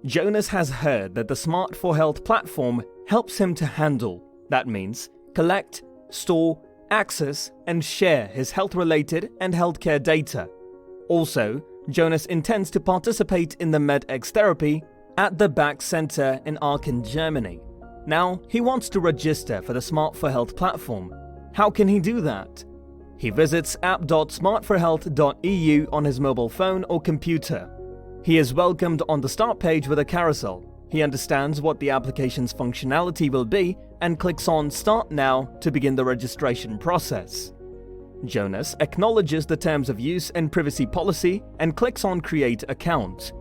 Jonas has heard that the Smart4Health platform helps him to handle, that means collect, store, access, and share his health-related and healthcare data. Also, Jonas intends to participate in the MedX therapy at the Back Center in Aachen, Germany. Now, he wants to register for the Smart4Health platform. How can he do that? He visits app.smart4health.eu on his mobile phone or computer. He is welcomed on the start page with a carousel. He understands what the application's functionality will be and clicks on Start Now to begin the registration process. Jonas acknowledges the terms of use and privacy policy and clicks on Create Account.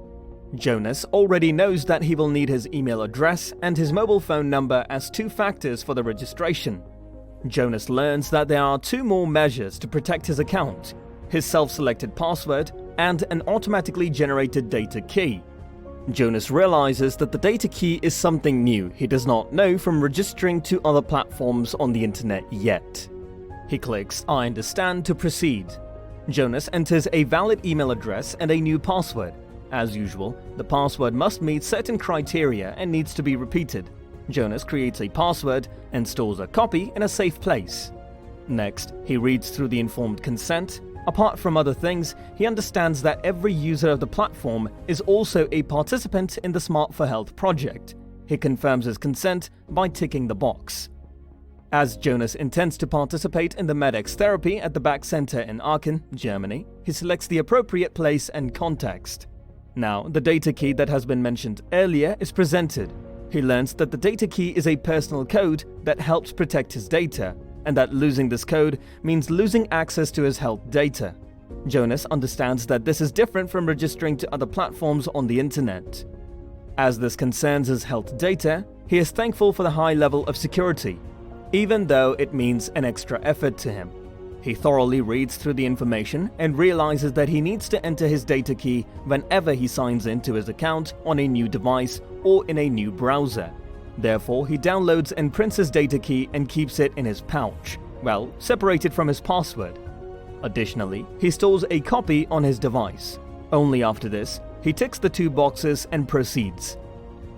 Jonas already knows that he will need his email address and his mobile phone number as two factors for the registration. Jonas learns that there are two more measures to protect his account: his self-selected password and an automatically generated data key. Jonas realizes that the data key is something new he does not know from registering to other platforms on the internet yet. He clicks I understand to proceed. Jonas enters a valid email address and a new password. As usual, the password must meet certain criteria and needs to be repeated. Jonas creates a password and stores a copy in a safe place. Next, he reads through the informed consent. Apart from other things, he understands that every user of the platform is also a participant in the Smart4Health project. He confirms his consent by ticking the box. As Jonas intends to participate in the MedX therapy at the Back Center in Aachen, Germany, he selects the appropriate place and context. Now, the data key that has been mentioned earlier is presented. He learns that the data key is a personal code that helps protect his data, and that losing this code means losing access to his health data. Jonas understands that this is different from registering to other platforms on the internet. As this concerns his health data, he is thankful for the high level of security, even though it means an extra effort to him. He thoroughly reads through the information and realizes that he needs to enter his data key whenever he signs into his account on a new device or in a new browser. Therefore, he downloads and prints his data key and keeps it in his pouch, well, separated from his password. Additionally, he stores a copy on his device. Only after this, he ticks the two boxes and proceeds.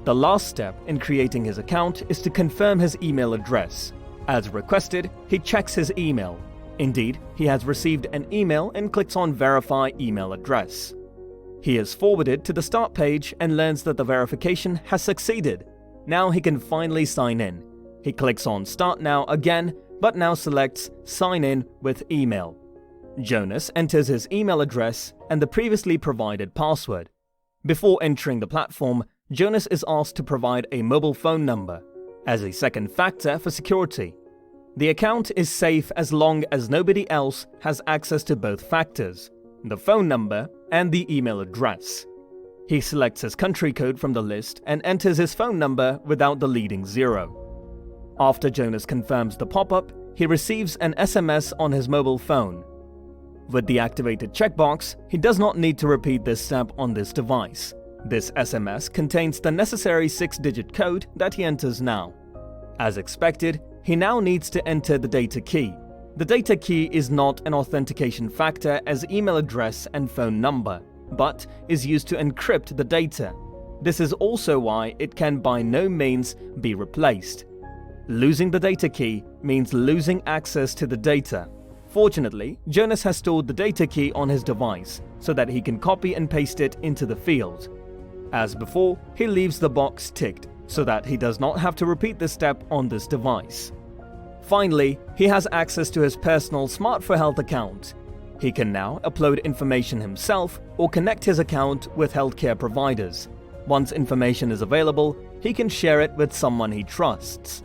The last step in creating his account is to confirm his email address. As requested, he checks his email. Indeed, he has received an email and clicks on Verify Email Address. He is forwarded to the start page and learns that the verification has succeeded. Now he can finally sign in. He clicks on Start Now again, but now selects Sign In with Email. Jonas enters his email address and the previously provided password. Before entering the platform, Jonas is asked to provide a mobile phone number as a second factor for security. The account is safe as long as nobody else has access to both factors, the phone number and the email address. He selects his country code from the list and enters his phone number without the leading 0. After Jonas confirms the pop-up, he receives an SMS on his mobile phone. With the activated checkbox, he does not need to repeat this step on this device. This SMS contains the necessary 6-digit code that he enters now. As expected, he now needs to enter the data key. The data key is not an authentication factor as email address and phone number, but is used to encrypt the data. This is also why it can by no means be replaced. Losing the data key means losing access to the data. Fortunately, Jonas has stored the data key on his device so that he can copy and paste it into the field. As before, he leaves the box ticked so that he does not have to repeat this step on this device. Finally, he has access to his personal Smart4Health account. He can now upload information himself or connect his account with healthcare providers. Once information is available, he can share it with someone he trusts.